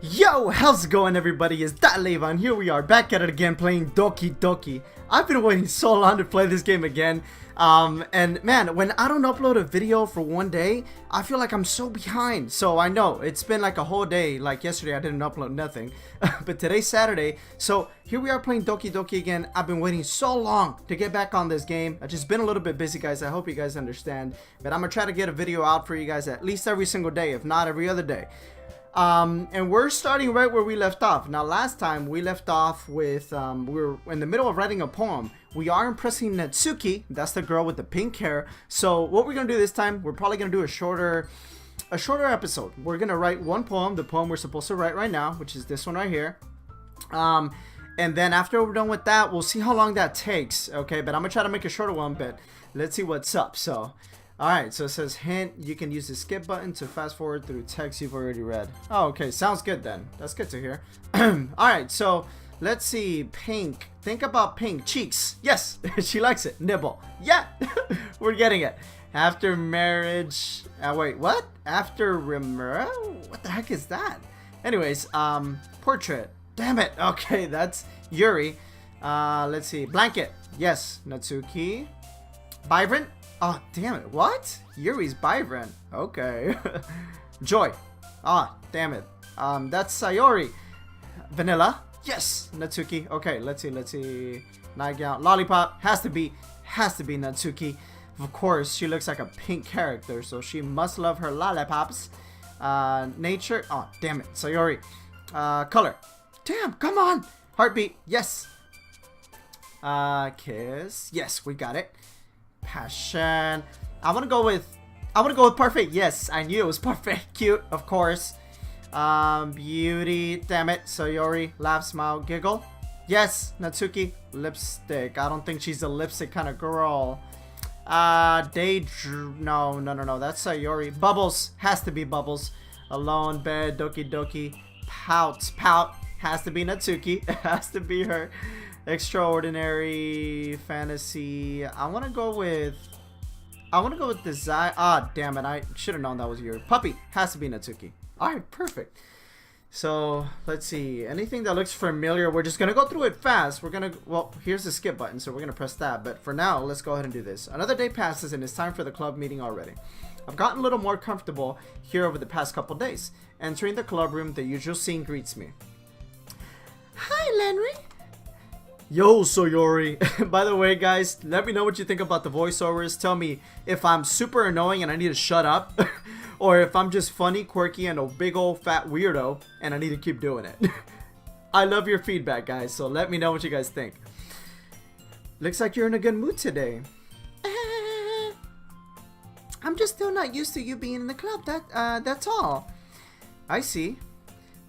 Yo, how's it going everybody? It's that Levon. Here we are back at it again playing Doki Doki. I've been waiting so long to play this game again. And man, when I don't upload a video for one day, I feel like I'm so behind. So I know it's been like a whole day. Like yesterday I didn't upload nothing. But today's Saturday. So here we are playing Doki Doki again. I've been waiting so long to get back on this game. I've just been a little bit busy, guys. I hope you guys understand. But I'm gonna try to get a video out for you guys at least every single day, if not every other day. And we're starting right where we left off. Now last time we left off with we were in the middle of writing a poem. We are impressing Natsuki, that's the girl with the pink hair. So what we're gonna do this time, we're probably gonna do a shorter episode. We're gonna write one poem, the poem we're supposed to write right now, which is this one right here. And then after we're done with that, we'll see how long that takes. Okay, but I'm gonna try to make a shorter one, but let's see what's up. So alright, so it says hint, you can use the skip button to fast forward through text you've already read. Oh, okay, sounds good then. That's good to hear. Alright, so let's see. Pink. Think about pink. Cheeks. Yes, she likes it. Nibble. Yeah, we're getting it. After marriage. Wait, what? After remember? What the heck is that? Anyways, portrait. Damn it. Okay, that's Yuri. Let's see. Blanket. Yes, Natsuki. Vibrant. Oh, damn it. What? Yuri's vibrant. Okay. Joy. Ah, damn it. That's Sayori. Vanilla. Yes, Natsuki. Okay, let's see. Nightgown. Lollipop. Has to be Natsuki. Of course, she looks like a pink character, so she must love her lollipops. Nature. Oh, damn it. Sayori. Color. Damn, come on. Heartbeat. Yes. Kiss. Yes, we got it. Passion. I want to go with perfect. Yes, I knew it was perfect. Cute, of course. Beauty. Damn it. Sayori. Laugh, smile, giggle. Yes, Natsuki. Lipstick. I don't think she's a lipstick kind of girl. Daydream. No. That's Sayori. Bubbles. Has to be Bubbles. Alone. Bed. Doki Doki. Pout. Has to be Natsuki. Has to be her. Extraordinary. Fantasy. I want to go with design. Ah, damn it. I should have known that was your puppy. Has to be Natsuki. Alright, perfect. So, let's see. Anything that looks familiar, we're just going to go through it fast. Well, here's the skip button, so we're going to press that. But for now, let's go ahead and do this. Another day passes and it's time for the club meeting already. I've gotten a little more comfortable here over the past couple days. Entering the club room, the usual scene greets me. Hi, Lenry. Yo, Sayori. By the way, guys, let me know what you think about the voiceovers. Tell me if I'm super annoying and I need to shut up, or if I'm just funny, quirky, and a big old fat weirdo and I need to keep doing it. I love your feedback, guys, so let me know what you guys think. Looks like you're in a good mood today. I'm just still not used to you being in the club. That's all. I see.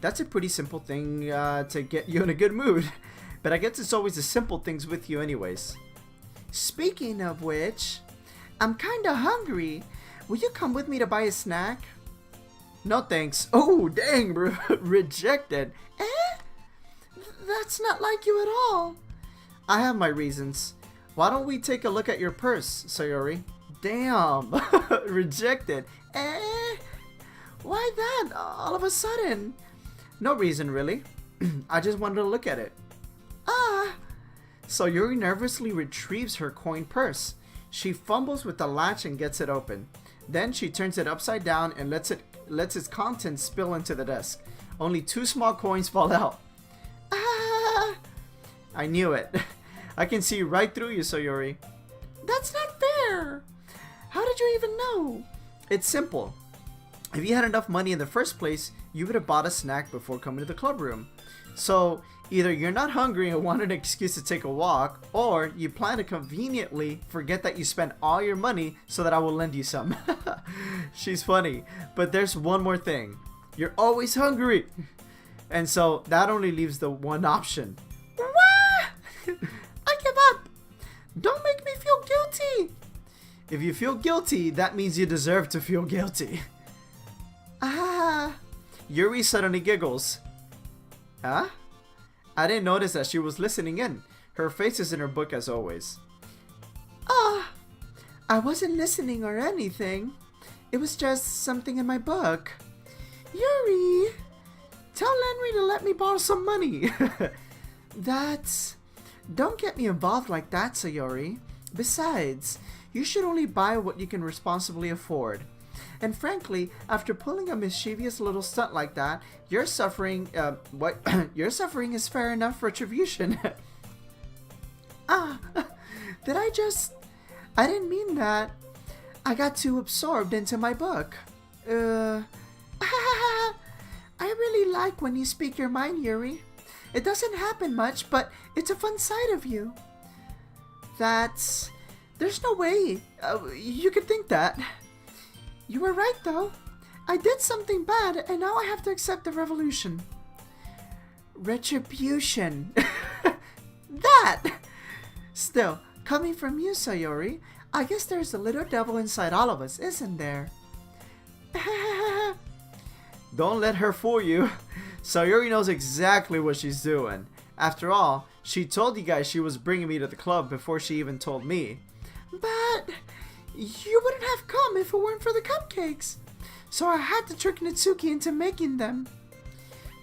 That's a pretty simple thing to get you in a good mood. But I guess it's always the simple things with you anyways. Speaking of which, I'm kinda hungry. Will you come with me to buy a snack? No thanks. Oh, dang, bro. Rejected. That's not like you at all. I have my reasons. Why don't we take a look at your purse, Sayori? Damn. Rejected. Why that? All of a sudden? No reason, really. I just wanted to look at it. Sayori nervously retrieves her coin purse. She fumbles with the latch and gets it open. Then she turns it upside down and lets its contents spill into the desk. Only 2 small coins fall out. I knew it. I can see right through you, Sayori. That's not fair. How did you even know? It's simple. If you had enough money in the first place, you would have bought a snack before coming to the club room. So, either you're not hungry and want an excuse to take a walk, or you plan to conveniently forget that you spent all your money so that I will lend you some. She's funny. But there's one more thing. You're always hungry. And so, that only leaves the one option. I give up. Don't make me feel guilty. If you feel guilty, that means you deserve to feel guilty. Yuri suddenly giggles. Huh? I didn't notice that she was listening in. Her face is in her book as always. I wasn't listening or anything. It was just something in my book. Yuri, tell to let me borrow some money. Don't get me involved like that, Sayori. Besides, you should only buy what you can responsibly afford. And frankly, after pulling a mischievous little stunt like that, your suffering, your suffering is fair enough retribution. Did I didn't mean that. I got too absorbed into my book. I really like when you speak your mind, Yuri. It doesn't happen much, but it's a fun side of you. There's no way you could think that. You were right, though. I did something bad, and now I have to accept the revolution. Retribution. That! Still, coming from you, Sayori, I guess there's a little devil inside all of us, isn't there? Don't let her fool you. Sayori knows exactly what she's doing. After all, she told you guys she was bringing me to the club before she even told me. But you wouldn't have come if it weren't for the cupcakes. So I had to trick Natsuki into making them.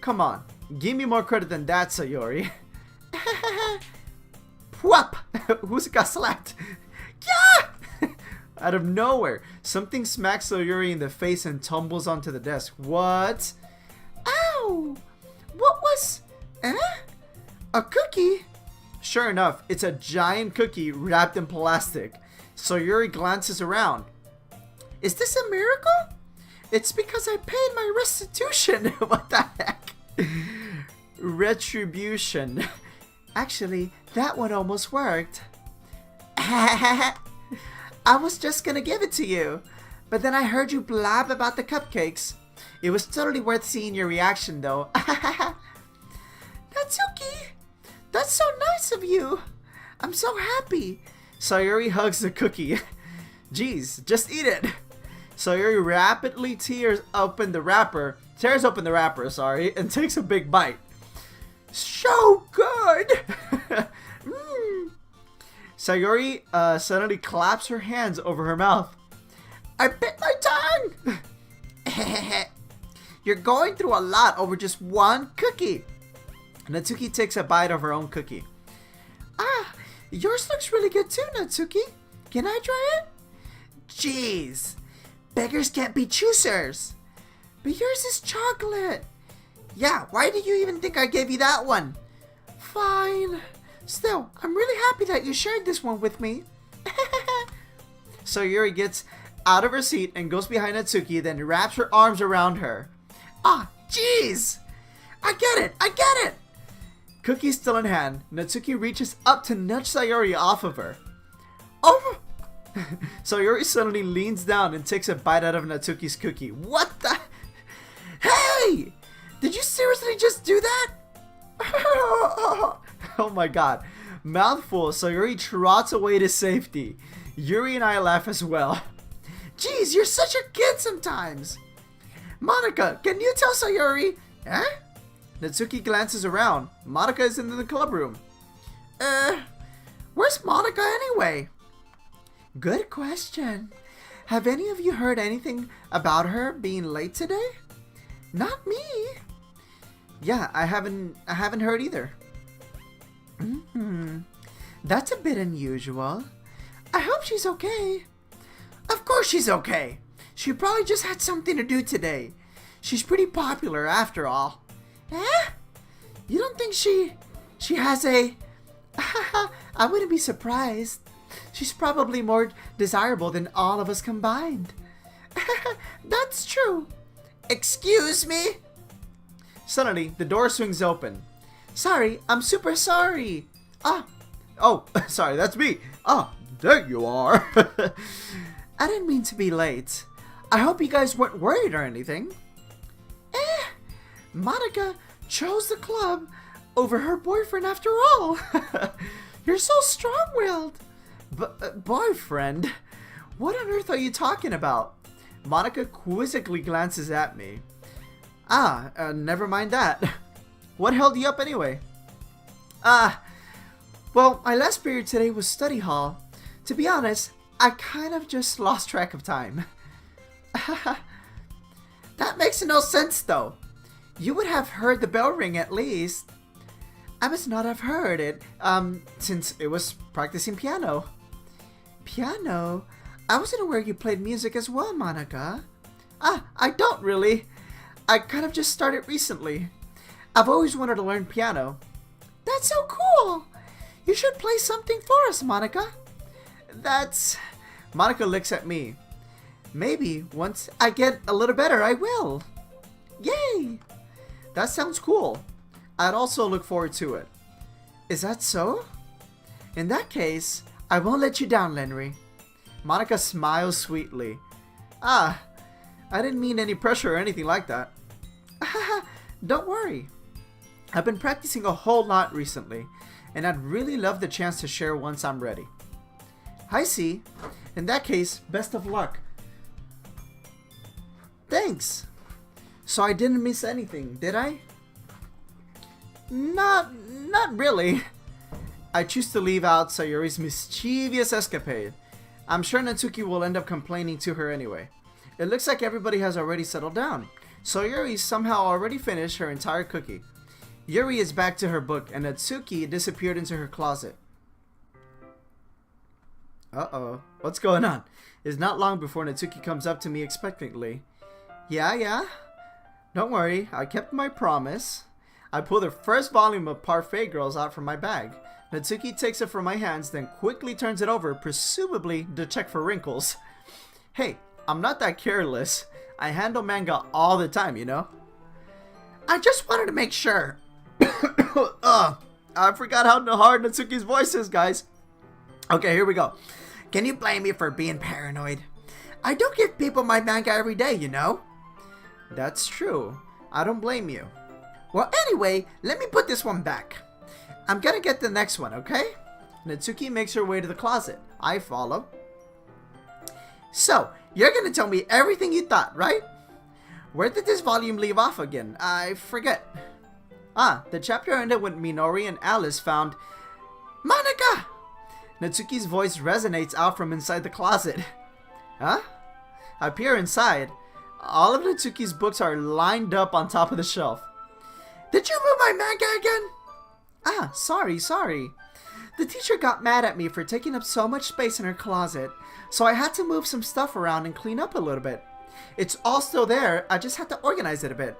Come on, give me more credit than that, Sayori. Whoop! Who's got slapped? Yeah! Out of nowhere, something smacks Sayori in the face and tumbles onto the desk. What? Ow! What was... A cookie? Sure enough, it's a giant cookie wrapped in plastic. Sayori glances around. Is this a miracle? It's because I paid my restitution. What the heck? Retribution. Actually, that one almost worked. I was just gonna give it to you, but then I heard you blab about the cupcakes. It was totally worth seeing your reaction, though. Natsuki, that's so nice of you. I'm so happy. Sayori hugs the cookie. Jeez, just eat it. Sayori rapidly tears open the wrapper, and takes a big bite. So good! Sayori suddenly claps her hands over her mouth. I bit my tongue! You're going through a lot over just one cookie. Natsuki takes a bite of her own cookie. Ah, yours looks really good too, Natsuki. Can I try it? Jeez, beggars can't be choosers. But yours is chocolate. Yeah, why do you even think I gave you that one? Fine. Still, I'm really happy that you shared this one with me. Sayori gets out of her seat and goes behind Natsuki, then wraps her arms around her. Ah, jeez! I get it! Cookie still in hand, Natsuki reaches up to nudge Sayori off of her. Oh! Sayori suddenly leans down and takes a bite out of Natsuki's cookie. What the? Hey! Did you seriously just do that? Oh my god. Mouthful, Sayori trots away to safety. Yuri and I laugh as well. Jeez, you're such a kid sometimes. Monica, can you tell Sayori? Huh? Natsuki glances around. Monica is in the club room. Where's Monica anyway? Good question. Have any of you heard anything about her being late today? Not me. Yeah, I haven't heard either. That's a bit unusual. I hope she's okay. Of course she's okay. She probably just had something to do today. She's pretty popular after all. Eh? You don't think she has a... I wouldn't be surprised. She's probably more desirable than all of us combined. That's true. Excuse me? Suddenly, the door swings open. Sorry, I'm super sorry. Oh, sorry, that's me. There you are. I didn't mean to be late. I hope you guys weren't worried or anything. Monica chose the club over her boyfriend after all. You're so strong-willed. Boyfriend? What on earth are you talking about? Monica quizzically glances at me. Never mind that. What held you up anyway? Well, my last period today was study hall. To be honest, I kind of just lost track of time. That makes no sense though. You would have heard the bell ring at least. I must not have heard it, since it was practicing piano. Piano? I wasn't aware you played music as well, Monica. Ah, I don't really. I kind of just started recently. I've always wanted to learn piano. That's so cool! You should play something for us, Monica. That's... Monica looks at me. Maybe once I get a little better, I will. Yay! That sounds cool. I'd also look forward to it. Is that so? In that case, I won't let you down, Lenry. Monica smiles sweetly. Ah, I didn't mean any pressure or anything like that. Don't worry. I've been practicing a whole lot recently, and I'd really love the chance to share once I'm ready. I see. In that case, best of luck. Thanks. So I didn't miss anything, did I? Not really. I choose to leave out Sayori's mischievous escapade. I'm sure Natsuki will end up complaining to her anyway. It looks like everybody has already settled down. Sayori somehow already finished her entire cookie. Yuri is back to her book, and Natsuki disappeared into her closet. Uh-oh. What's going on? It's not long before Natsuki comes up to me expectantly. Yeah? Don't worry, I kept my promise. I pull the first volume of Parfait Girls out from my bag. Natsuki takes it from my hands, then quickly turns it over, presumably to check for wrinkles. Hey, I'm not that careless. I handle manga all the time, you know? I just wanted to make sure. I forgot how hard Natsuki's voice is, guys. Okay, here we go. Can you blame me for being paranoid? I don't give people my manga every day, you know? That's true. I don't blame you. Well, anyway, let me put this one back. I'm gonna get the next one, okay? Natsuki makes her way to the closet. I follow. So, you're gonna tell me everything you thought, right? Where did this volume leave off again? I forget. Ah, the chapter ended when Minori and Alice found... Monica! Natsuki's voice resonates out from inside the closet. Huh? I peer inside. All of Natsuki's books are lined up on top of the shelf. Did you move my manga again? Ah, sorry. The teacher got mad at me for taking up so much space in her closet, so I had to move some stuff around and clean up a little bit. It's all still there, I just had to organize it a bit.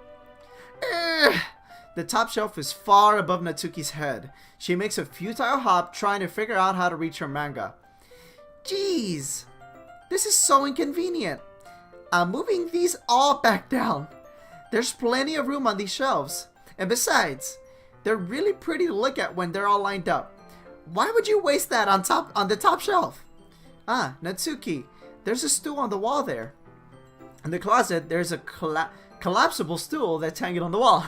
The top shelf is far above Natsuki's head. She makes a futile hop trying to figure out how to reach her manga. Jeez, this is so inconvenient. I'm moving these all back down. There's plenty of room on these shelves. And besides, they're really pretty to look at when they're all lined up. Why would you waste that on the top shelf? Ah, Natsuki, there's a stool on the wall there. In the closet, there's a collapsible stool that's hanging on the wall.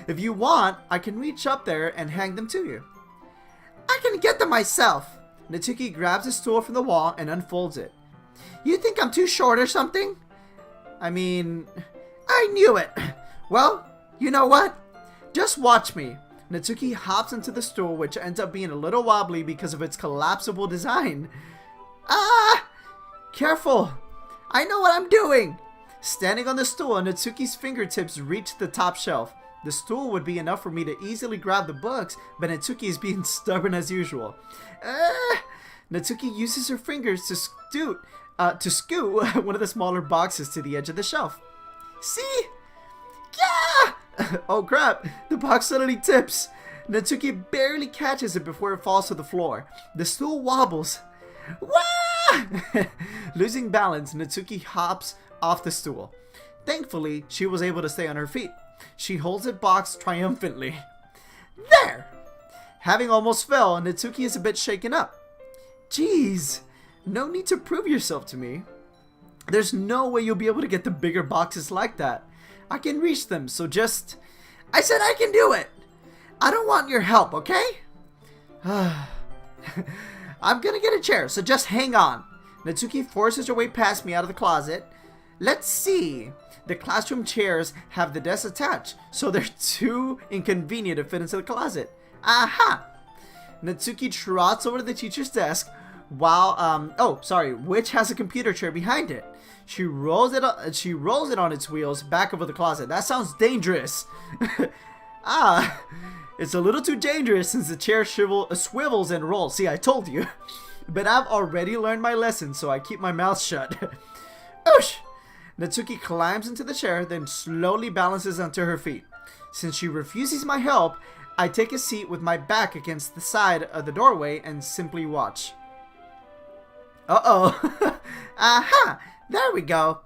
If you want, I can reach up there and hang them to you. I can get them myself. Natsuki grabs a stool from the wall and unfolds it. You think I'm too short or something? I mean, I knew it. Well, you know what? Just watch me. Natsuki hops into the stool, which ends up being a little wobbly because of its collapsible design. Ah! Careful! I know what I'm doing! Standing on the stool, Natsuki's fingertips reach the top shelf. The stool would be enough for me to easily grab the books, but Natsuki is being stubborn as usual. Natsuki uses her fingers to scoot one of the smaller boxes to the edge of the shelf. See? Yeah! Oh crap, the box suddenly tips. Natsuki barely catches it before it falls to the floor. The stool wobbles. Wah! Losing balance, Natsuki hops off the stool. Thankfully, she was able to stay on her feet. She holds the box triumphantly. There! Having almost fell, Natsuki is a bit shaken up. Jeez, no need to prove yourself to me. There's no way you'll be able to get the bigger boxes like that. I can reach them, so just... I said I can do it! I don't want your help, okay? I'm gonna get a chair, so just hang on. Natsuki forces her way past me out of the closet. Let's see. The classroom chairs have the desks attached, so they're too inconvenient to fit into the closet. Aha! Natsuki trots over to the teacher's desk, which has a computer chair behind it. She rolls it on its wheels back over the closet. That sounds dangerous. It's a little too dangerous since the chair swivels and rolls. See, I told you. But I've already learned my lesson, so I keep my mouth shut. Oosh! Natsuki climbs into the chair, then slowly balances onto her feet. Since she refuses my help, I take a seat with my back against the side of the doorway and simply watch. Uh-oh. Aha! There we go.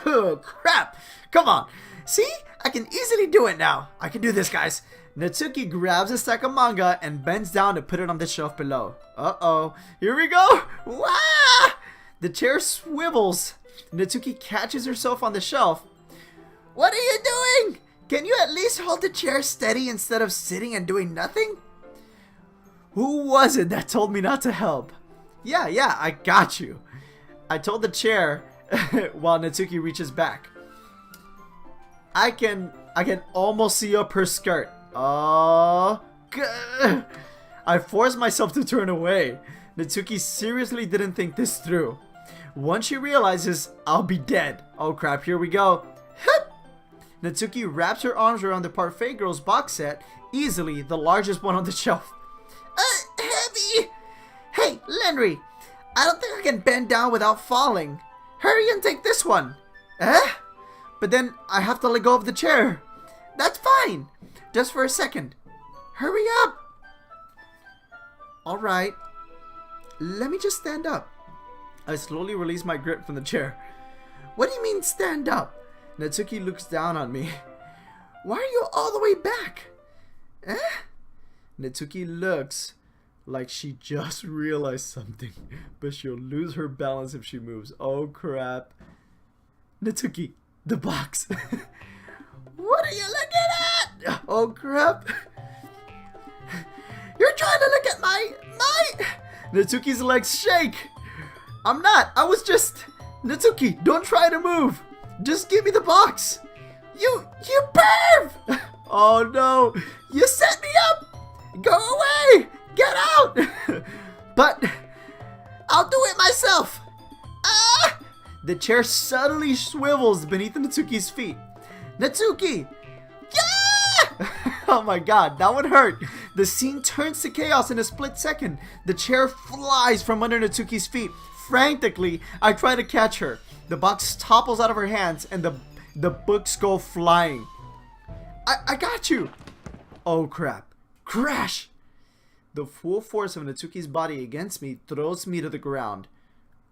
Oh, crap. Come on. See? I can easily do it now. I can do this, guys. Natsuki grabs a stack of manga and bends down to put it on the shelf below. Uh-oh. Here we go. Wah! The chair swivels. Natsuki catches herself on the shelf. What are you doing? Can you at least hold the chair steady instead of sitting and doing nothing? Who was it that told me not to help? Yeah, I got you. I told the chair while Natsuki reaches back. I can almost see up her skirt. Oh, I forced myself to turn away. Natsuki seriously didn't think this through. Once she realizes I'll be dead. Oh crap, here we go. Natsuki wraps her arms around the Parfait Girls box set, easily the largest one on the shelf. Heavy! Hey, Lenry, I don't think I can bend down without falling. Hurry and take this one. But then I have to let go of the chair. That's fine. Just for a second. Hurry up. Alright. Let me just stand up. I slowly release my grip from the chair. What do you mean stand up? Natsuki looks down on me. Why are you all the way back? Natsuki looks like she just realized something, but she'll lose her balance if she moves. Oh crap. Natsuki, the box. What are you looking at? Oh crap. You're trying to look at my... Natsuki's legs shake. I'm not. I was just... Natsuki, don't try to move. Just give me the box. You perv! Oh no. You set me up. Go away. Get out. But I'll do it myself. Ah! The chair suddenly swivels beneath Natsuki's feet. Natsuki! Yeah! Oh my god, that would hurt. The scene turns to chaos in a split second. The chair flies from under Natsuki's feet. Frantically, I try to catch her. The box topples out of her hands and the books go flying. I got you! Oh crap. Crash! The full force of Natsuki's body against me throws me to the ground.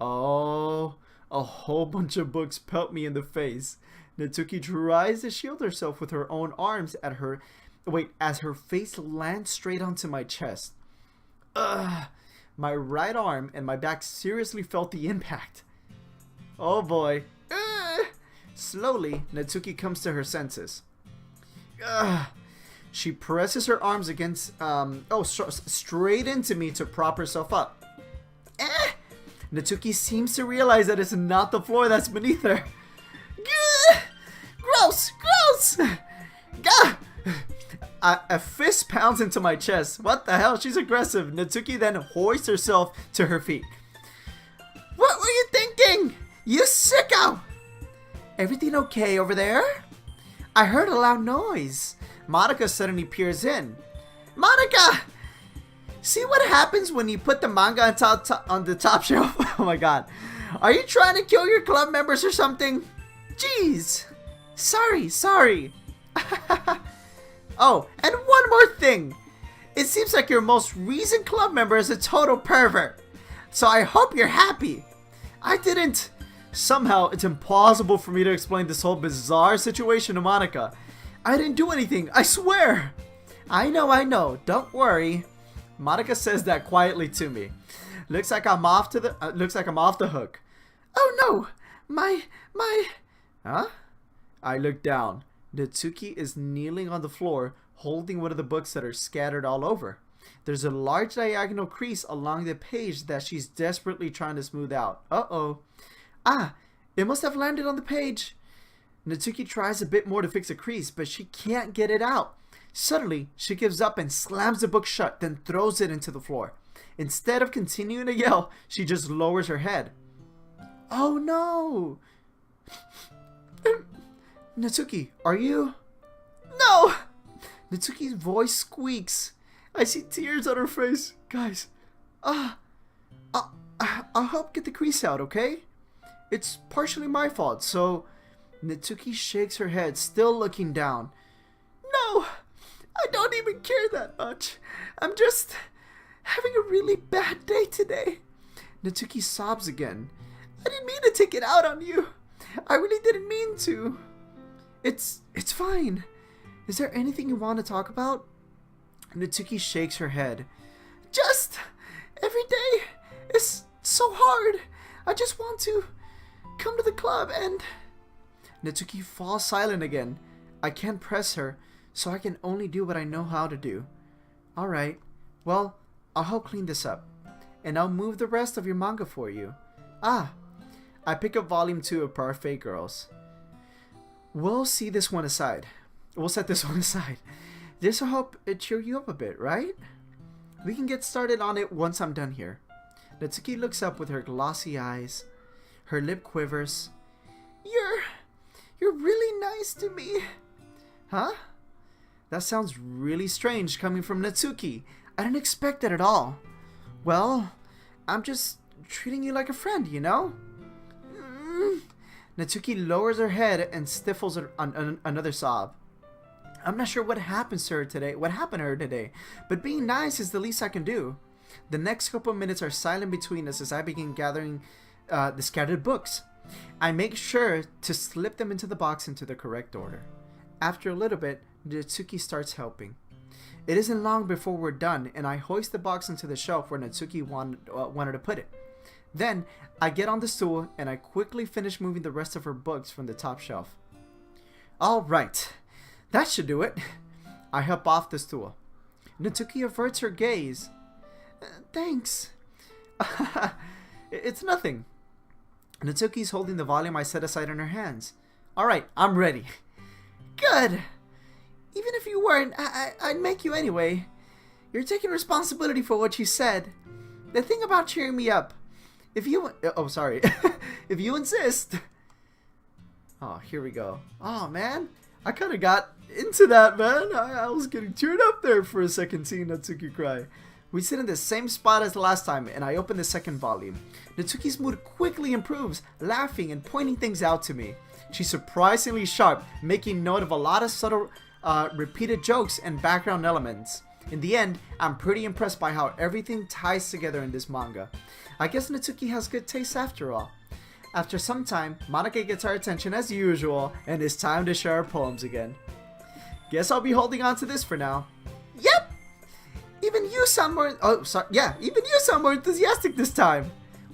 Oh, a whole bunch of books pelt me in the face. Natsuki tries to shield herself with her own arms as her face lands straight onto my chest. Ugh. My right arm and my back seriously felt the impact. Oh boy. Ugh. Slowly, Natsuki comes to her senses. Ugh. She presses her arms against, straight into me to prop herself up. Natsuki seems to realize that it's not the floor that's beneath her. Gross! Gah! A fist pounds into my chest. What the hell? She's aggressive. Natsuki then hoists herself to her feet. What were you thinking? You sicko! Everything okay over there? I heard a loud noise. Monica suddenly peers in. Monica! See what happens when you put the manga on the top shelf? Oh my god. Are you trying to kill your club members or something? Jeez. Sorry. Oh, and one more thing. It seems like your most recent club member is a total pervert. So I hope you're happy. Somehow, it's impossible for me to explain this whole bizarre situation to Monica. I didn't do anything, I swear. I know. Don't worry. Monica says that quietly to me. Looks like I'm off the hook. Oh no, my. Huh? I look down. Natsuki is kneeling on the floor, holding one of the books that are scattered all over. There's a large diagonal crease along the page that she's desperately trying to smooth out. Uh-oh. It must have landed on the page. Natsuki tries a bit more to fix a crease, but she can't get it out. Suddenly, she gives up and slams the book shut, then throws it into the floor. Instead of continuing to yell, she just lowers her head. Oh no! Natsuki, are you? No! Natsuki's voice squeaks. I see tears on her face. Guys, I'll help get the crease out, okay? It's partially my fault, so... Natsuki shakes her head, still looking down. No! I don't even care that much. I'm just having a really bad day today. Natsuki sobs again. I didn't mean to take it out on you. I really didn't mean to. It's fine. Is there anything you want to talk about? Natsuki shakes her head. Just every day is so hard. I just want to come to the club and... Natsuki falls silent again. I can't press her, so I can only do what I know how to do. Alright, well, I'll help clean this up. And I'll move the rest of your manga for you. Ah, I pick up volume 2 of Parfait Girls. We'll set this one aside. This will help it cheer you up a bit, right? We can get started on it once I'm done here. Natsuki looks up with her glossy eyes. Her lip quivers. You're really nice to me. Huh? That sounds really strange coming from Natsuki. I didn't expect that at all. Well, I'm just treating you like a friend, you know? Natsuki lowers her head and stifles another sob. I'm not sure what happened to her today, but being nice is the least I can do. The next couple of minutes are silent between us as I begin gathering the scattered books. I make sure to slip them into the box into the correct order. After a little bit, Natsuki starts helping. It isn't long before we're done, and I hoist the box into the shelf where Natsuki wanted to put it. Then, I get on the stool, and I quickly finish moving the rest of her books from the top shelf. Alright, that should do it. I hop off the stool. Natsuki averts her gaze. Thanks. It's nothing. Natsuki's holding the volume I set aside in her hands. Alright, I'm ready. Good. Even if you weren't, I'd make you anyway. You're taking responsibility for what you said. The thing about cheering me up. If you... Oh, sorry. If you insist. Oh, here we go. Oh, man. I kind of got into that, man. I was getting teared up there for a second seeing Natsuki cry. We sit in the same spot as the last time, and I open the second volume. Natsuki's mood quickly improves, laughing and pointing things out to me. She's surprisingly sharp, making note of a lot of subtle, repeated jokes and background elements. In the end, I'm pretty impressed by how everything ties together in this manga. I guess Natsuki has good taste after all. After some time, Monika gets our attention as usual, and it's time to share our poems again. Guess I'll be holding on to this for now. Yep! Even you sound more... Oh, sorry. Yeah, even you sound more enthusiastic this time.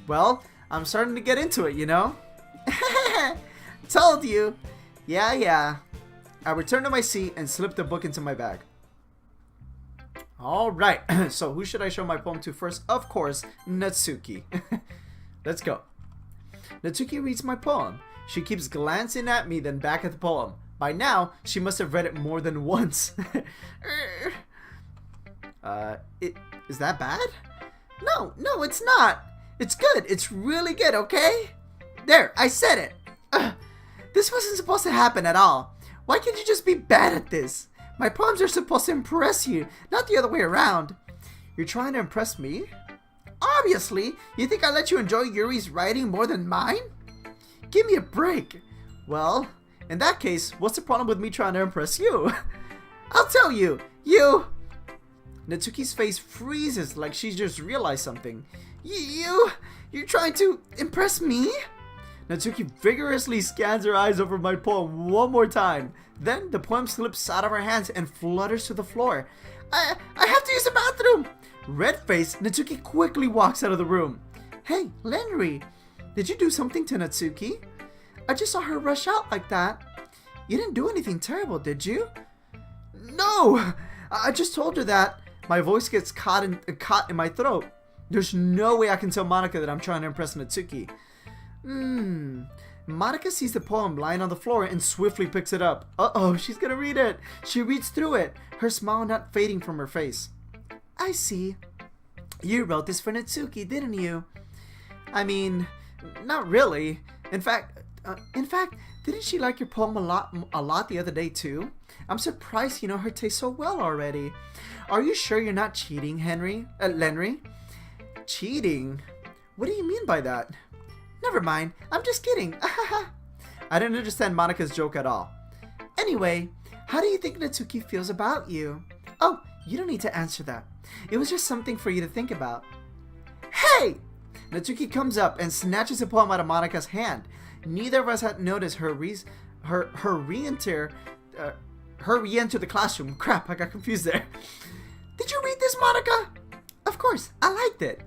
Well, I'm starting to get into it, you know? Told you. Yeah. I return to my seat and slip the book into my bag. Alright, so who should I show my poem to first? Of course, Natsuki. Let's go. Natsuki reads my poem. She keeps glancing at me, then back at the poem. By now, she must have read it more than once. Is that bad? No, it's not. It's good. It's really good, okay? There, I said it. This wasn't supposed to happen at all. Why can't you just be bad at this? My poems are supposed to impress you, not the other way around. You're trying to impress me? Obviously. You think I let you enjoy Yuri's writing more than mine? Give me a break. Well, in that case, what's the problem with me trying to impress you? I'll tell you. Natsuki's face freezes like she's just realized something. You're trying to impress me? Natsuki vigorously scans her eyes over my poem one more time. Then the poem slips out of her hands and flutters to the floor. I have to use the bathroom! Red-faced, Natsuki quickly walks out of the room. Hey, Lenri, did you do something to Natsuki? I just saw her rush out like that. You didn't do anything terrible, did you? No! I just told her that. My voice gets caught in my throat. There's no way I can tell Monika that I'm trying to impress Natsuki. Monika sees the poem lying on the floor and swiftly picks it up. Uh-oh, she's gonna read it. She reads through it, her smile not fading from her face. I see. You wrote this for Natsuki, didn't you? I mean, not really. In fact, didn't she like your poem a lot the other day too? I'm surprised you know her taste so well already. Are you sure you're not cheating, Lenry? Cheating? What do you mean by that? Never mind, I'm just kidding. I didn't understand Monika's joke at all. Anyway, how do you think Natsuki feels about you? Oh, you don't need to answer that. It was just something for you to think about. Hey! Natsuki comes up and snatches a poem out of Monika's hand. Neither of us had noticed her re-enter the classroom. Crap, I got confused there. Did you read this, Monika? Of course, I liked it.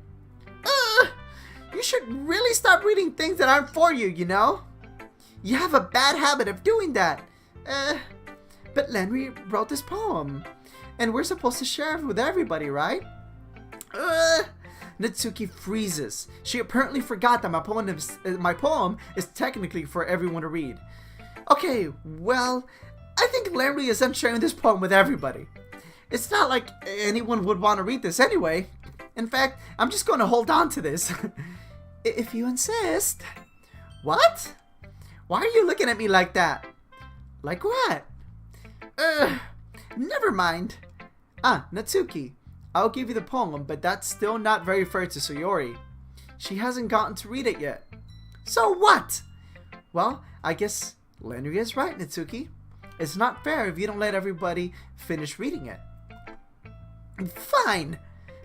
You should really stop reading things that aren't for you, you know? You have a bad habit of doing that. But Lenry wrote this poem, and we're supposed to share it with everybody, right? Natsuki freezes. She apparently forgot that my poem is technically for everyone to read. Okay, well, I think Lenry isn't sharing this poem with everybody. It's not like anyone would want to read this anyway. In fact, I'm just going to hold on to this. If you insist. What? Why are you looking at me like that? Like what? Never mind. Natsuki. I'll give you the poem, but that's still not very fair to Sayori. She hasn't gotten to read it yet. So what? Well, I guess Lenry is right, Natsuki. It's not fair if you don't let everybody finish reading it. Fine.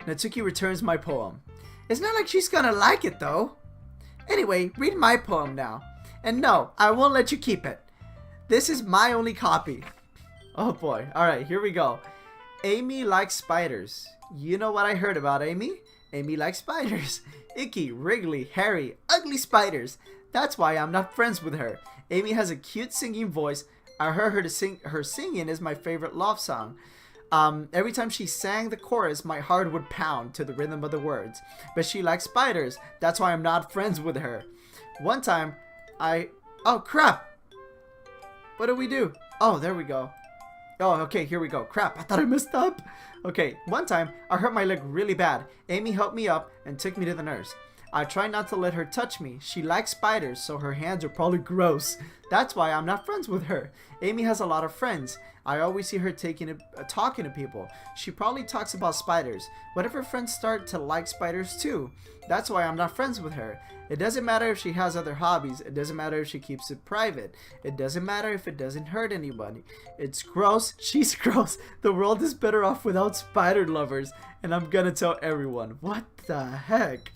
Natsuki returns my poem. It's not like she's gonna like it though. Anyway, read my poem now. And no, I won't let you keep it. This is my only copy. Oh boy. Alright, here we go. Amy likes spiders. You know what I heard about Amy? Amy likes spiders. Icky, wriggly, hairy, ugly spiders. That's why I'm not friends with her. Amy has a cute singing voice. I heard her singing is my favorite love song. Every time she sang the chorus, my heart would pound to the rhythm of the words. But she likes spiders. That's why I'm not friends with her. One time, oh crap! What do we do? Oh, there we go. Oh, okay, here we go. Crap, I thought I messed up. Okay, one time, I hurt my leg really bad. Amy helped me up and took me to the nurse. I tried not to let her touch me. She likes spiders, so her hands are probably gross. That's why I'm not friends with her. Amy has a lot of friends. I always see her talking to people. She probably talks about spiders. What if her friends start to like spiders too? That's why I'm not friends with her. It doesn't matter if she has other hobbies. It doesn't matter if she keeps it private. It doesn't matter if it doesn't hurt anybody. It's gross. She's gross. The world is better off without spider lovers. And I'm gonna tell everyone. What the heck?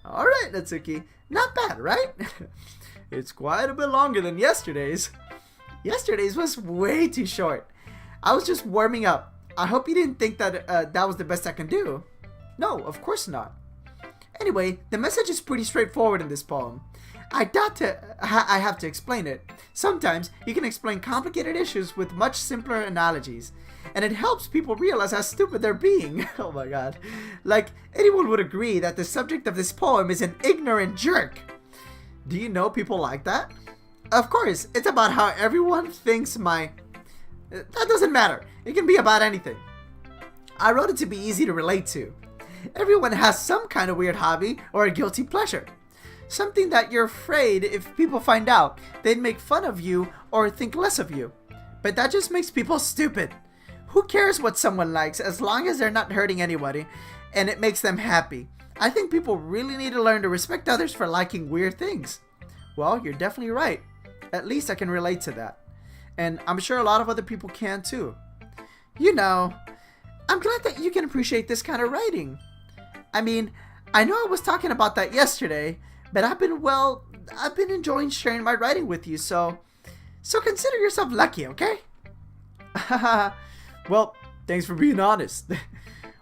Alright, Natsuki. Not bad, right? It's quite a bit longer than yesterday's. Yesterday's was way too short. I was just warming up. I hope you didn't think that that was the best I can do. No, of course not. Anyway, the message is pretty straightforward in this poem. I have to explain it. Sometimes you can explain complicated issues with much simpler analogies. And it helps people realize how stupid they're being. Oh my god. Like, anyone would agree that the subject of this poem is an ignorant jerk. Do you know people like that? Of course, it's about how everyone thinks That doesn't matter. It can be about anything. I wrote it to be easy to relate to. Everyone has some kind of weird hobby or a guilty pleasure. Something that you're afraid if people find out, they'd make fun of you or think less of you. But that just makes people stupid. Who cares what someone likes as long as they're not hurting anybody and it makes them happy? I think people really need to learn to respect others for liking weird things. Well, you're definitely right. At least I can relate to that. And I'm sure a lot of other people can too. You know, I'm glad that you can appreciate this kind of writing. I mean, I know I was talking about that yesterday, but I've been enjoying sharing my writing with you, so consider yourself lucky, okay? Well, thanks for being honest.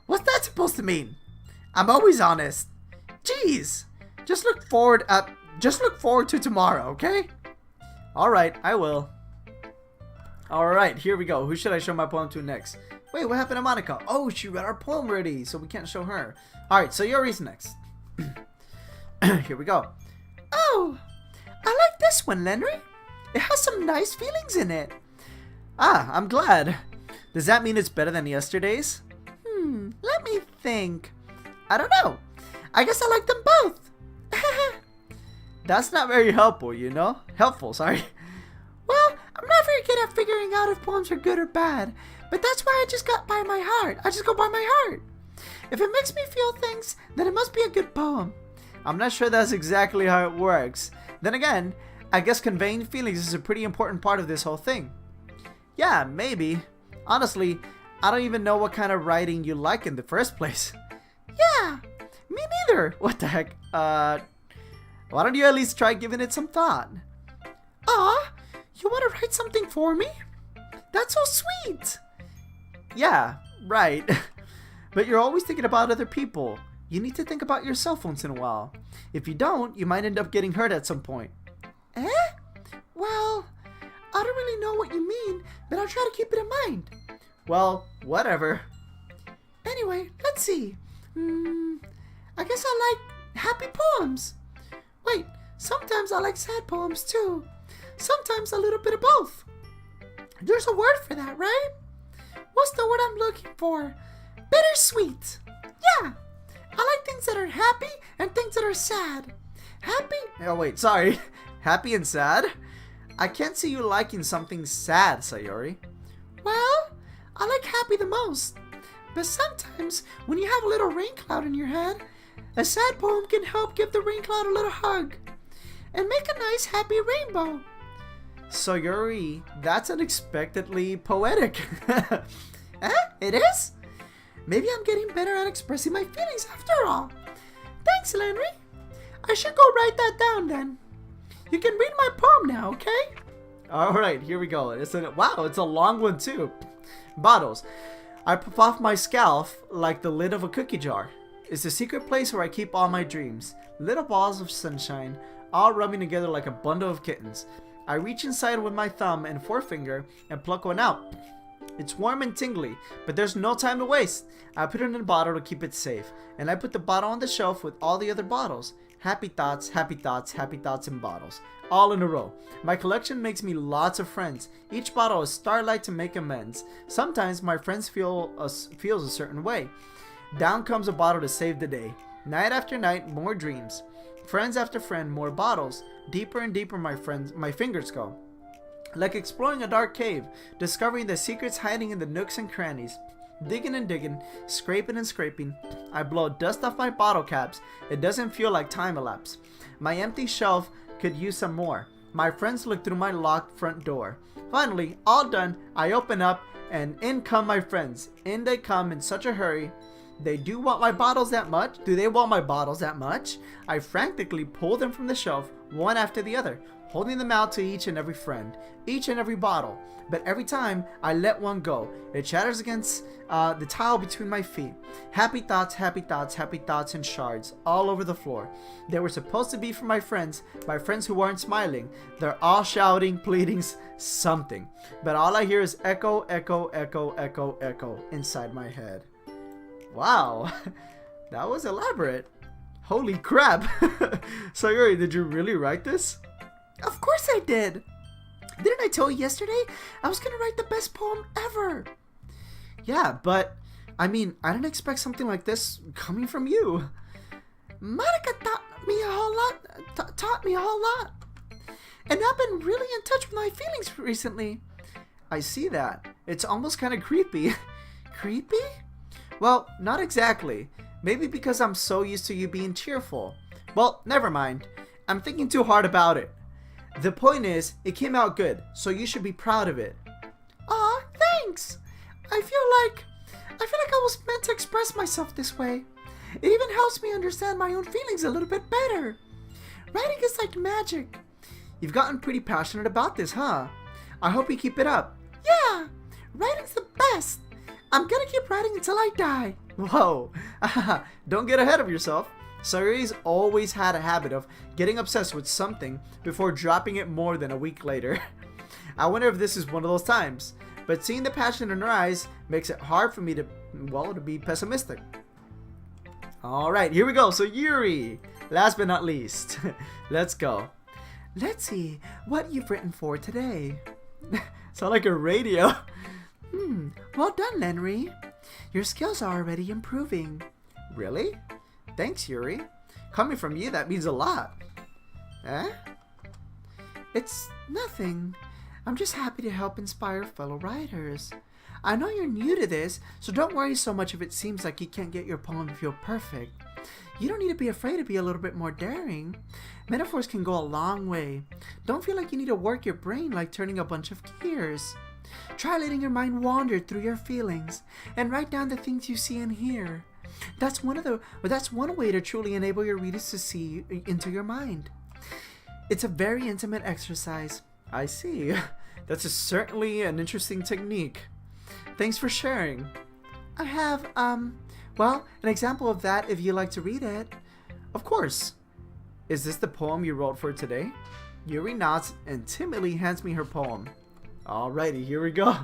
What's that supposed to mean? I'm always honest. Jeez, just look forward to tomorrow, okay? All right, I will. All right, here we go. Who should I show my poem to next? Wait, what happened to Monika? Oh, she read our poem already, so we can't show her. All right, so Sayori's next. Here we go. Oh, I like this one, Lenry. It has some nice feelings in it. Ah, I'm glad. Does that mean it's better than yesterday's? Let me think. I don't know. I guess I like them both. That's not very helpful, you know? Helpful, sorry. Well, I'm not very good at figuring out if poems are good or bad, but that's why I just got by my heart. I just go by my heart. If it makes me feel things, then it must be a good poem. I'm not sure that's exactly how it works. Then again, I guess conveying feelings is a pretty important part of this whole thing. Yeah, maybe. Honestly, I don't even know what kind of writing you like in the first place. Yeah, me neither. What the heck? Why don't you at least try giving it some thought? Aw, you want to write something for me? That's so sweet. Yeah, right. But you're always thinking about other people. You need to think about yourself once in a while. If you don't, you might end up getting hurt at some point. Eh? Well, I don't really know what you mean, but I'll try to keep it in mind. Well, whatever. Anyway, let's see. I guess I like happy poems. Wait, sometimes I like sad poems too. Sometimes a little bit of both. There's a word for that, right? What's the word I'm looking for? Bittersweet. Yeah, I like things that are happy and things that are sad. Happy? Oh wait, sorry. Happy and sad? I can't see you liking something sad, Sayori. Well, I like happy the most. But sometimes, when you have a little rain cloud in your head, a sad poem can help give the rain cloud a little hug and make a nice happy rainbow. Sayori, that's unexpectedly poetic. It is? Maybe I'm getting better at expressing my feelings after all. Thanks, Henry. I should go write that down then. You can read my poem now, okay? Alright, here we go. Wow, it's a long one too. Bottles. I pop off my scalp like the lid of a cookie jar. It's the secret place where I keep all my dreams. Little balls of sunshine, all rubbing together like a bundle of kittens. I reach inside with my thumb and forefinger and pluck one out. It's warm and tingly, but there's no time to waste. I put it in a bottle to keep it safe, and I put the bottle on the shelf with all the other bottles. Happy thoughts, happy thoughts, happy thoughts in bottles. All in a row. My collection makes me lots of friends. Each bottle is starlight to make amends. Sometimes my friends feels a certain way. Down comes a bottle to save the day. Night after night, more dreams. Friends after friend, more bottles. Deeper and deeper my fingers go. Like exploring a dark cave, discovering the secrets hiding in the nooks and crannies. Digging and digging, scraping and scraping. I blow dust off my bottle caps. It doesn't feel like time elapsed. My empty shelf could use some more. My friends look through my locked front door. Finally, all done, I open up and in come my friends. In they come in such a hurry. They do want my bottles that much? Do they want my bottles that much? I frantically pull them from the shelf, one after the other, holding them out to each and every friend, each and every bottle. But every time I let one go, it shatters against the tile between my feet. Happy thoughts, happy thoughts, happy thoughts in shards all over the floor. They were supposed to be for my friends who weren't smiling. They're all shouting, pleading something. But all I hear is echo, echo, echo, echo, echo inside my head. Wow, that was elaborate. Holy crap. Sayori, did you really write this? Of course I did. Didn't I tell you yesterday I was gonna write the best poem ever? Yeah, but I mean, I didn't expect something like this coming from you. Monica taught me a whole lot. And I've been really in touch with my feelings recently. I see that. It's almost kind of creepy. Creepy? Well, not exactly. Maybe because I'm so used to you being cheerful. Well, never mind. I'm thinking too hard about it. The point is, it came out good, so you should be proud of it. Aw, thanks! I feel like I was meant to express myself this way. It even helps me understand my own feelings a little bit better. Writing is like magic. You've gotten pretty passionate about this, huh? I hope you keep it up. Yeah, writing's the best. I'm gonna keep writing until I die. Whoa, don't get ahead of yourself. Sayori's always had a habit of getting obsessed with something before dropping it more than a week later. I wonder if this is one of those times, but seeing the passion in her eyes makes it hard for me to be pessimistic. Alright, here we go. So Yuri, last but not least, let's go. Let's see what you've written for today. Sound like a radio. Well done, Lenry. Your skills are already improving. Really? Thanks, Yuri. Coming from you, that means a lot. Eh? It's nothing. I'm just happy to help inspire fellow writers. I know you're new to this, so don't worry so much if it seems like you can't get your poem to feel perfect. You don't need to be afraid to be a little bit more daring. Metaphors can go a long way. Don't feel like you need to work your brain like turning a bunch of gears. Try letting your mind wander through your feelings and write down the things you see and hear. That's one way to truly enable your readers to see into your mind. It's a very intimate exercise. I see. That's certainly an interesting technique. Thanks for sharing. I have, well, an example of that if you'd like to read it. Of course. Is this the poem you wrote for today? Yuri nods and timidly hands me her poem. Alrighty, here we go.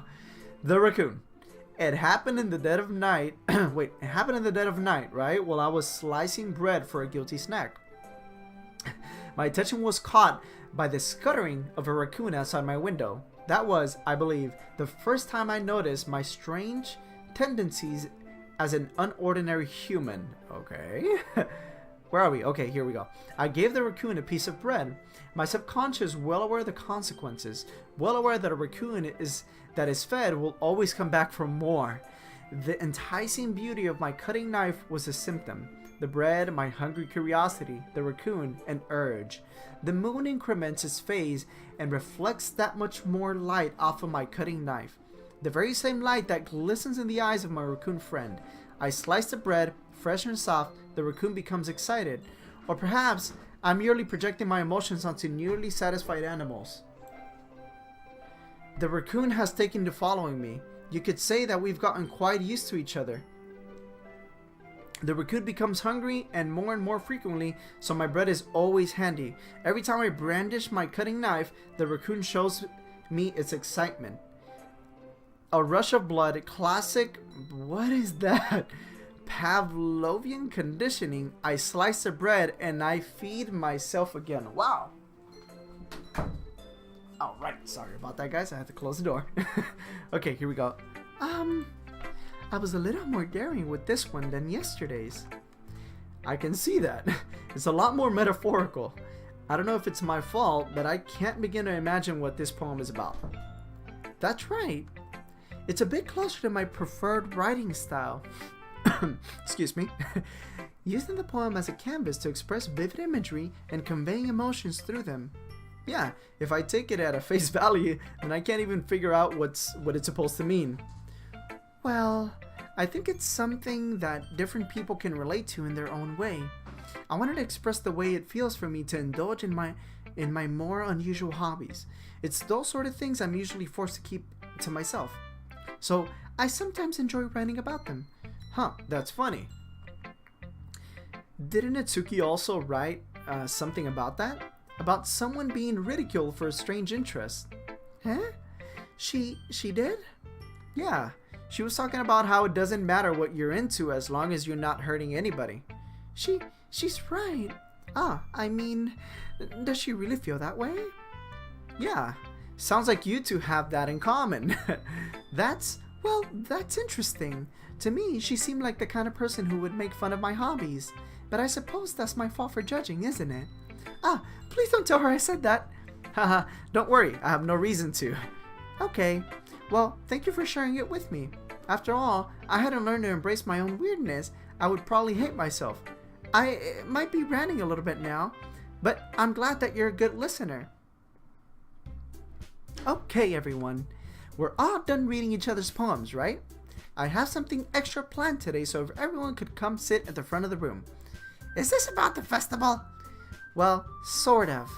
The Raccoon. It happened in the dead of night. Wait, it happened in the dead of night, right? While I was slicing bread for a guilty snack. My attention was caught by the scuttering of a raccoon outside my window. That was, I believe, the first time I noticed my strange tendencies as an unordinary human. Okay. Where are we? Okay, here we go. I gave the raccoon a piece of bread. My subconscious, well aware of the consequences, well aware that a raccoon that is fed will always come back for more. The enticing beauty of my cutting knife was a symptom. The bread, my hungry curiosity, the raccoon, an urge. The moon increments its phase and reflects that much more light off of my cutting knife. The very same light that glistens in the eyes of my raccoon friend. I slice the bread, fresh and soft, the raccoon becomes excited. Or perhaps I'm merely projecting my emotions onto newly satisfied animals. The raccoon has taken to following me. You could say that we've gotten quite used to each other. The raccoon becomes hungry and more frequently, so my bread is always handy. Every time I brandish my cutting knife, the raccoon shows me its excitement. A rush of blood, classic, what is that? Pavlovian conditioning. I slice the bread and I feed myself again. Wow. Alright, sorry about that, guys. I had to close the door. Okay, here we go. I was a little more daring with this one than yesterday's. I can see that. It's a lot more metaphorical. I don't know if it's my fault, but I can't begin to imagine what this poem is about. That's right. It's a bit closer to my preferred writing style. Excuse me. Using the poem as a canvas to express vivid imagery and conveying emotions through them. Yeah, if I take it at a face value, then I can't even figure out what it's supposed to mean. Well, I think it's something that different people can relate to in their own way. I wanted to express the way it feels for me to indulge in my more unusual hobbies. It's those sort of things I'm usually forced to keep to myself. So I sometimes enjoy writing about them. Huh, that's funny. Didn't Natsuki also write something about that? About someone being ridiculed for a strange interest? Huh? She did? Yeah. She was talking about how it doesn't matter what you're into as long as you're not hurting anybody. She's right. I mean, does she really feel that way? Yeah. Sounds like you two have that in common. That's interesting. To me, she seemed like the kind of person who would make fun of my hobbies. But I suppose that's my fault for judging, isn't it? Please don't tell her I said that. Haha, don't worry, I have no reason to. Okay, well, thank you for sharing it with me. After all, I hadn't learned to embrace my own weirdness. I would probably hate myself. I might be ranting a little bit now, but I'm glad that you're a good listener. Okay, everyone. We're all done reading each other's poems, right? I have something extra planned today, so if everyone could come sit at the front of the room. Is this about the festival? Well, sort of.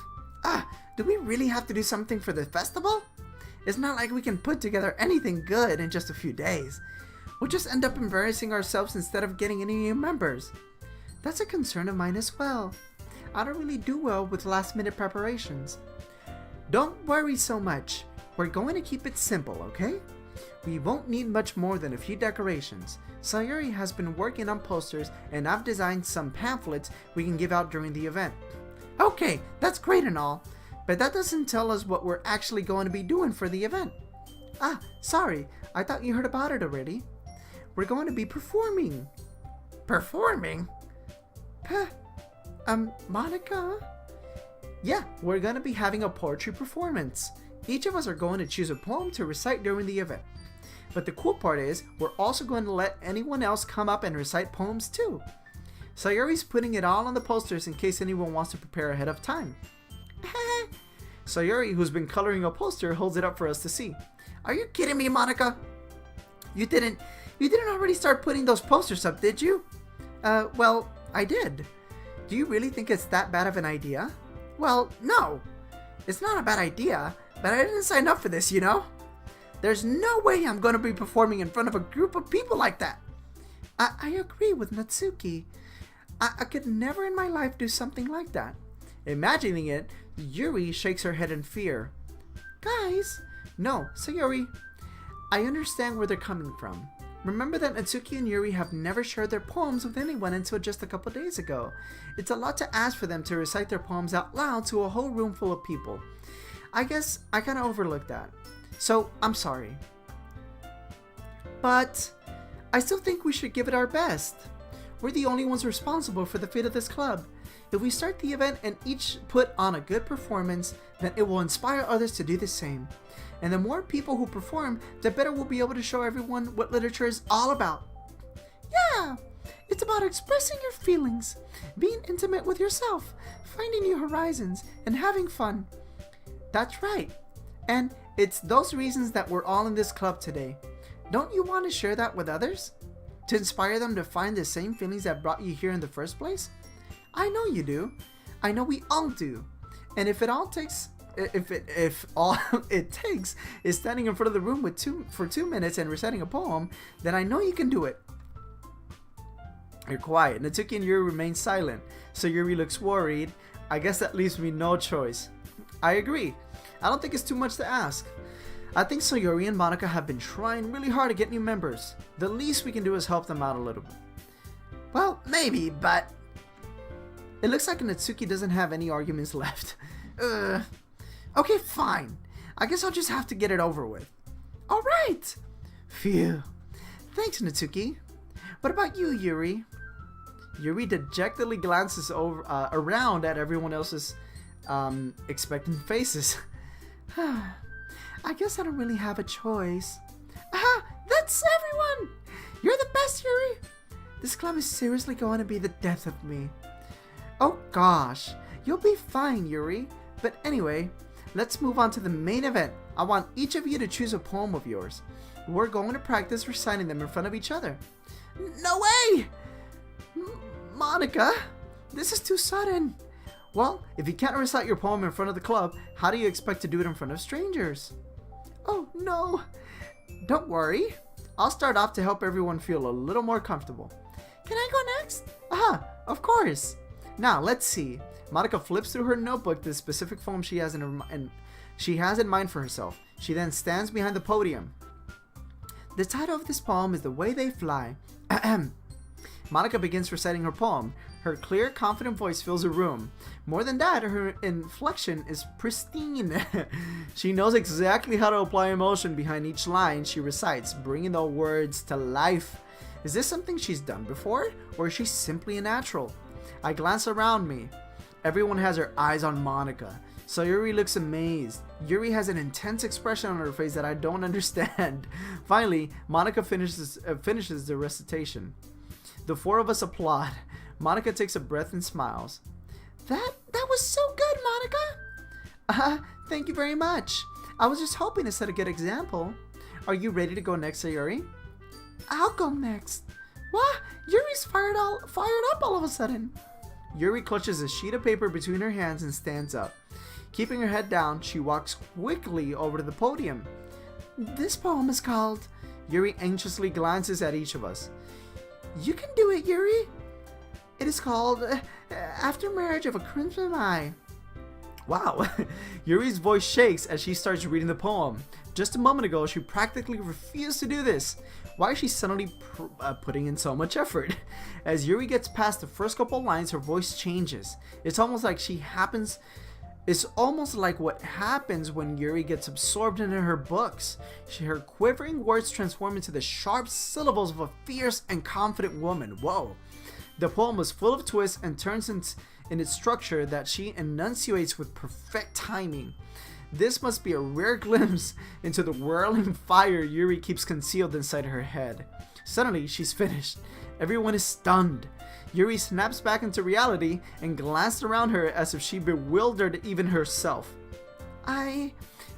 Do we really have to do something for the festival? It's not like we can put together anything good in just a few days. We'll just end up embarrassing ourselves instead of getting any new members. That's a concern of mine as well. I don't really do well with last-minute preparations. Don't worry so much. We're going to keep it simple, okay? We won't need much more than a few decorations. Sayori has been working on posters and I've designed some pamphlets we can give out during the event. Okay, that's great and all, but that doesn't tell us what we're actually going to be doing for the event. Sorry, I thought you heard about it already. We're going to be performing. Performing? Monica? Yeah, we're gonna be having a poetry performance. Each of us are going to choose a poem to recite during the event. But the cool part is, we're also going to let anyone else come up and recite poems too. Sayori's putting it all on the posters in case anyone wants to prepare ahead of time. Sayori, who's been coloring a poster, holds it up for us to see. Are you kidding me, Monica? You didn't already start putting those posters up, did you? Well, I did. Do you really think it's that bad of an idea? Well, no. It's not a bad idea, but I didn't sign up for this, you know? There's no way I'm going to be performing in front of a group of people like that. I agree with Natsuki. I could never in my life do something like that. Imagining it, Yuri shakes her head in fear. Guys, no, Sayori. I understand where they're coming from. Remember that Natsuki and Yuri have never shared their poems with anyone until just a couple days ago. It's a lot to ask for them to recite their poems out loud to a whole room full of people. I guess I kind of overlooked that. So, I'm sorry. But I still think we should give it our best. We're the only ones responsible for the fate of this club. If we start the event and each put on a good performance, then it will inspire others to do the same. And the more people who perform, the better we'll be able to show everyone what literature is all about. Yeah, it's about expressing your feelings, being intimate with yourself, finding new horizons, and having fun. That's right. And it's those reasons that we're all in this club today. Don't you want to share that with others? To inspire them to find the same feelings that brought you here in the first place? I know you do. I know we all do. And if all it takes is standing in front of the room for 2 minutes and reciting a poem, then I know you can do it. You're quiet. Natsuki and Yuri remain silent. So Yuri looks worried. I guess that leaves me no choice. I agree. I don't think it's too much to ask. I think Sayori and Monica have been trying really hard to get new members. The least we can do is help them out a little bit. Well, maybe, but it looks like Natsuki doesn't have any arguments left. Okay, fine. I guess I'll just have to get it over with. Alright! Phew. Thanks, Natsuki. What about you, Yuri? Yuri dejectedly glances around at everyone else's expectant faces. I guess I don't really have a choice. Aha! That's everyone! You're the best, Yuri! This club is seriously going to be the death of me. Oh gosh, you'll be fine, Yuri. But anyway, let's move on to the main event. I want each of you to choose a poem of yours. We're going to practice reciting them in front of each other. No way! Monica, this is too sudden. Well, if you can't recite your poem in front of the club, how do you expect to do it in front of strangers? Oh no! Don't worry. I'll start off to help everyone feel a little more comfortable. Can I go next? Aha, of course. Now, let's see. Monica flips through her notebook the specific poem she has in mind for herself. She then stands behind the podium. The title of this poem is The Way They Fly. Monica begins reciting her poem. Her clear, confident voice fills the room. More than that, her inflection is pristine. She knows exactly how to apply emotion behind each line she recites, bringing the words to life. Is this something she's done before, or is she simply a natural? I glance around me. Everyone has their eyes on Monica. Sayori looks amazed. Yuri has an intense expression on her face that I don't understand. Finally, Monica finishes the recitation. The four of us applaud. Monica takes a breath and smiles. That was so good, Monica! Thank you very much. I was just hoping to set a good example. Are you ready to go next, Sayori? I'll go next. What? Yuri's fired up all of a sudden. Yuri clutches a sheet of paper between her hands and stands up. Keeping her head down, she walks quickly over to the podium. This poem is called... Yuri anxiously glances at each of us. You can do it, Yuri. It is called After Marriage of a Crimson Eye. Wow. Yuri's voice shakes as she starts reading the poem. Just a moment ago, she practically refused to do this. Why is she suddenly putting in so much effort? As Yuri gets past the first couple lines, her voice changes. It's almost like what happens when Yuri gets absorbed into her books. Her quivering words transform into the sharp syllables of a fierce and confident woman. Whoa. The poem was full of twists and turns in its structure that she enunciates with perfect timing. This must be a rare glimpse into the whirling fire Yuri keeps concealed inside her head. Suddenly, she's finished. Everyone is stunned. Yuri snaps back into reality and glances around her as if she bewildered even herself.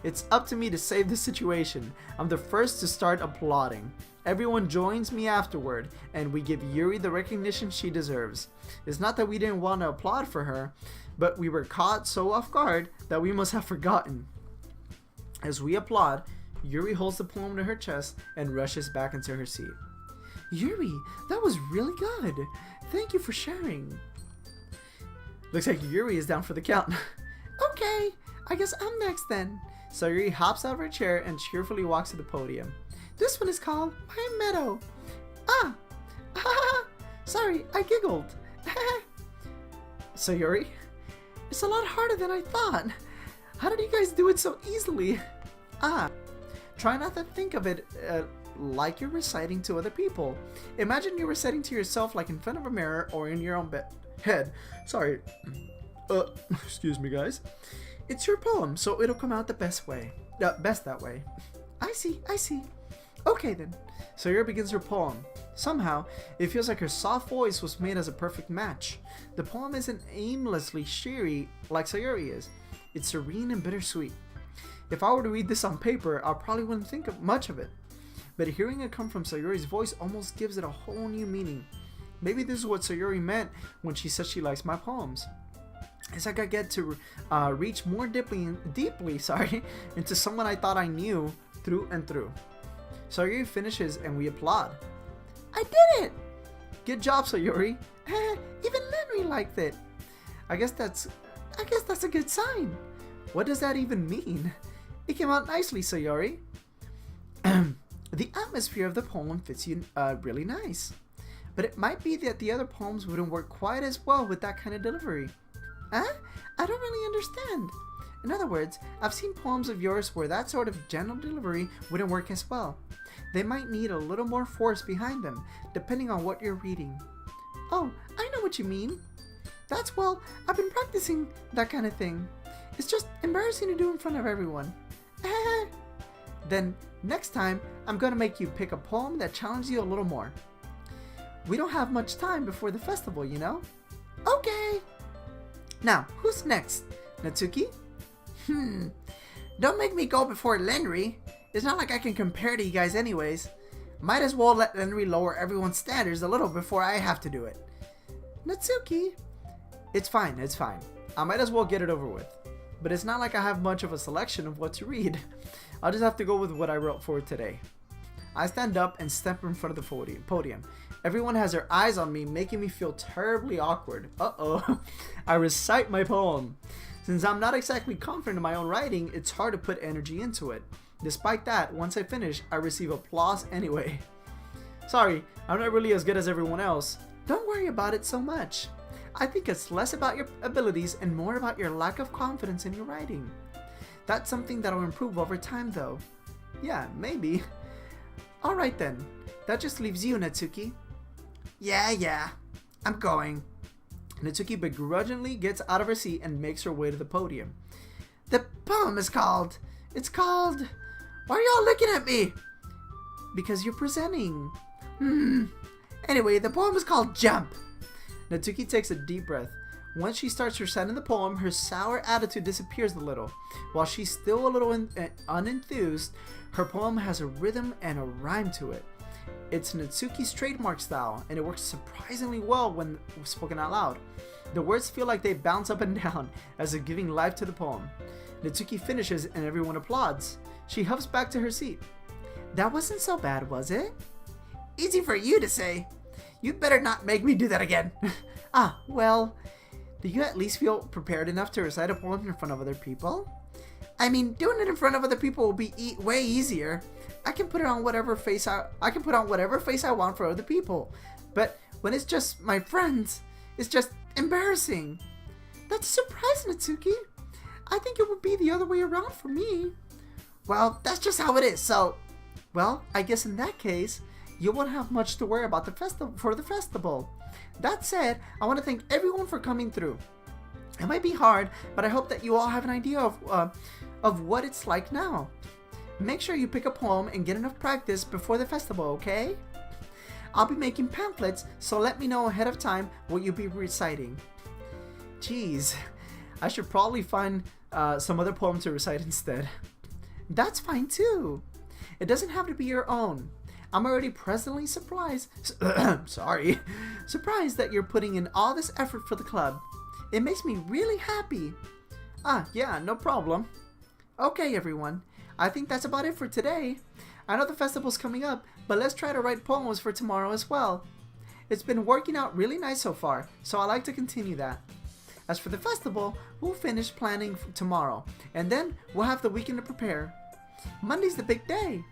It's up to me to save the situation. I'm the first to start applauding. Everyone joins me afterward, and we give Yuri the recognition she deserves. It's not that we didn't want to applaud for her, but we were caught so off guard that we must have forgotten. As we applaud, Yuri holds the poem to her chest and rushes back into her seat. Yuri, that was really good. Thank you for sharing. Looks like Yuri is down for the count. Okay, I guess I'm next then. Sayori hops out of her chair and cheerfully walks to the podium. This one is called My Meadow. Sorry, I giggled. Sayori, it's a lot harder than I thought. How did you guys do it so easily? Try not to think of it like you're reciting to other people. Imagine you're reciting to yourself like in front of a mirror or in your own head. Sorry. Excuse me, guys. It's your poem, so it'll come out the best that way. I see. Okay then. Sayori begins her poem. Somehow, it feels like her soft voice was made as a perfect match. The poem isn't aimlessly cheery like Sayori is. It's serene and bittersweet. If I were to read this on paper, I probably wouldn't think of much of it. But hearing it come from Sayori's voice almost gives it a whole new meaning. Maybe this is what Sayori meant when she said she likes my poems. It's like I get to reach more deeply into someone I thought I knew through and through. Sayori finishes and we applaud. I did it! Good job, Sayori. Even Lenry liked it. I guess that's a good sign. What does that even mean? It came out nicely, Sayori. The atmosphere of the poem fits you really nice. But it might be that the other poems wouldn't work quite as well with that kind of delivery. Huh? I don't really understand. In other words, I've seen poems of yours where that sort of general delivery wouldn't work as well. They might need a little more force behind them, depending on what you're reading. Oh, I know what you mean. I've been practicing that kind of thing. It's just embarrassing to do in front of everyone. Then, next time, I'm gonna make you pick a poem that challenges you a little more. We don't have much time before the festival, you know? Okay! Now, who's next? Natsuki? Don't make me go before Lenry. It's not like I can compare to you guys anyways. Might as well let Lenry lower everyone's standards a little before I have to do it. Natsuki? It's fine. I might as well get it over with. But it's not like I have much of a selection of what to read. I'll just have to go with what I wrote for today. I stand up and step in front of the podium. Everyone has their eyes on me, making me feel terribly awkward. I recite my poem. Since I'm not exactly confident in my own writing, it's hard to put energy into it. Despite that, once I finish, I receive applause anyway. Sorry, I'm not really as good as everyone else. Don't worry about it so much. I think it's less about your abilities and more about your lack of confidence in your writing. That's something that'll improve over time though. Yeah, maybe. Alright then, that just leaves you, Natsuki. Yeah, I'm going. Natsuki begrudgingly gets out of her seat and makes her way to the podium. The poem is called... Why are y'all looking at me? Because you're presenting. Anyway, the poem is called Jump. Natsuki takes a deep breath. Once she starts reciting the poem, her sour attitude disappears a little. While she's still a little unenthused, her poem has a rhythm and a rhyme to it. It's Natsuki's trademark style, and it works surprisingly well when spoken out loud. The words feel like they bounce up and down as if giving life to the poem. Natsuki finishes and everyone applauds. She huffs back to her seat. That wasn't so bad, was it? Easy for you to say. You'd better not make me do that again. Well, do you at least feel prepared enough to recite a poem in front of other people? I mean, doing it in front of other people will be way easier. I can put on whatever face I want for other people. But when it's just my friends, it's just embarrassing. That's a surprise, Natsuki. I think it would be the other way around for me. Well, that's just how it is, so... Well, I guess in that case, you won't have much to worry about the festival. That said, I want to thank everyone for coming through. It might be hard, but I hope that you all have an idea of what it's like now. Make sure you pick a poem and get enough practice before the festival, okay? I'll be making pamphlets, so let me know ahead of time what you'll be reciting. Jeez, I should probably find some other poem to recite instead. That's fine too. It doesn't have to be your own. I'm already presently surprised that you're putting in all this effort for the club. It makes me really happy. Yeah, no problem. Okay, everyone. I think that's about it for today. I know the festival's coming up, but let's try to write poems for tomorrow as well. It's been working out really nice so far, so I like to continue that. As for the festival, we'll finish planning tomorrow, and then we'll have the weekend to prepare. Monday's the big day.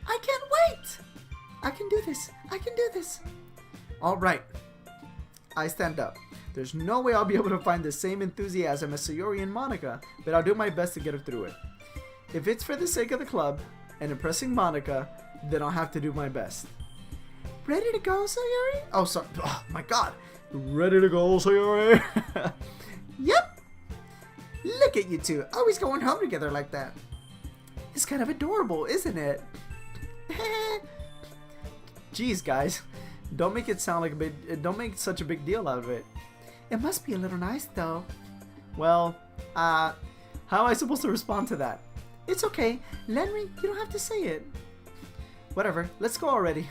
I can't wait! I can do this. I can do this. All right. I stand up. There's no way I'll be able to find the same enthusiasm as Sayori and Monica, but I'll do my best to get her through it. If it's for the sake of the club and impressing Monica, then I'll have to do my best. Ready to go, Sayori? Oh, sorry. Oh, my God. Ready to go, Sayori? Yep. Look at you two, always going home together like that. It's kind of adorable, isn't it? Jeez, guys. Don't make it sound like a big... Don't make such a big deal out of it. It must be a little nice, though. Well, how am I supposed to respond to that? It's okay. Lenry, you don't have to say it. Whatever. Let's go already.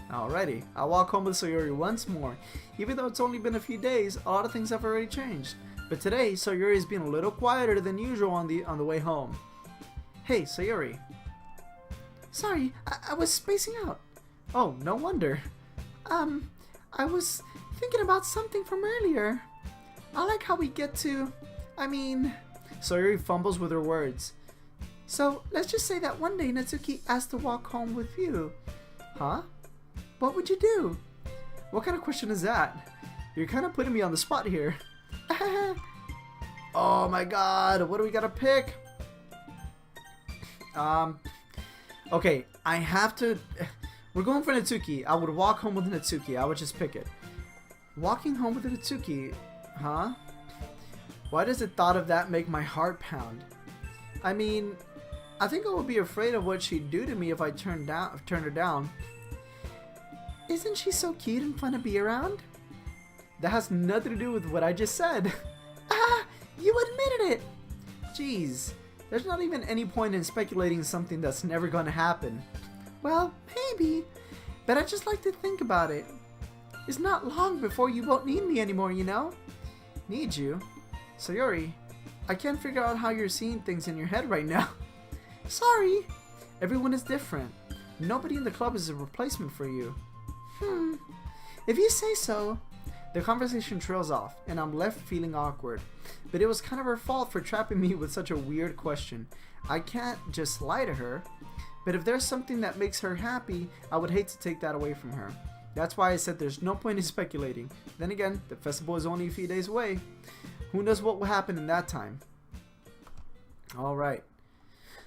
Alrighty. I'll walk home with Sayori once more. Even though it's only been a few days, a lot of things have already changed. But today, Sayori has been a little quieter than usual on the way home. Hey, Sayori. Sorry, I was spacing out. Oh, no wonder. I was thinking about something from earlier. I like how we get to... Sayori fumbles with her words. So, let's just say that one day Natsuki asked to walk home with you. Huh? What would you do? What kind of question is that? You're kind of putting me on the spot here. Oh my God, what do we gotta pick? Okay, I have to... We're going for Natsuki. I would walk home with Natsuki. I would just pick it. Walking home with Natsuki, huh? Why does the thought of that make my heart pound? I mean, I think I would be afraid of what she'd do to me if I turned her down. Isn't she so cute and fun to be around? That has nothing to do with what I just said. You admitted it! Jeez, there's not even any point in speculating something that's never gonna happen. Well, maybe, but I just like to think about it. It's not long before you won't need me anymore, you know? Need you? Sayori, I can't figure out how you're seeing things in your head right now. Sorry. Everyone is different. Nobody in the club is a replacement for you. If you say so. The conversation trails off, and I'm left feeling awkward. But it was kind of her fault for trapping me with such a weird question. I can't just lie to her. But if there's something that makes her happy, I would hate to take that away from her. That's why I said there's no point in speculating. Then again, the festival is only a few days away. Who knows what will happen in that time? Alright.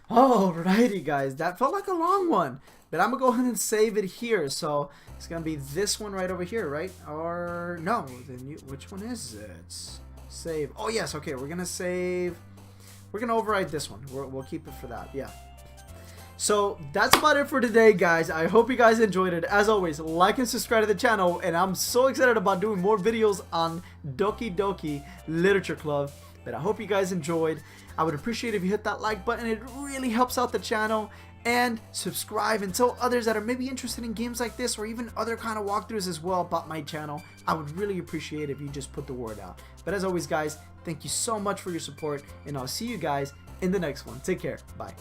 Alrighty, guys. That felt like a long one. But I'm going to go ahead and save it here. So it's going to be this one right over here, right? Or no. Then which one is it? Save. Oh, yes. Okay. We're going to save. We're going to override this one. We'll keep it for that. Yeah. So that's about it for today, guys. I hope you guys enjoyed it. As always, like and subscribe to the channel. And I'm so excited about doing more videos on Doki Doki Literature Club. But I hope you guys enjoyed. I would appreciate if you hit that like button. It really helps out the channel. And subscribe and tell others that are maybe interested in games like this or even other kind of walkthroughs as well about my channel. I would really appreciate if you just put the word out. But as always, guys, thank you so much for your support. And I'll see you guys in the next one. Take care. Bye.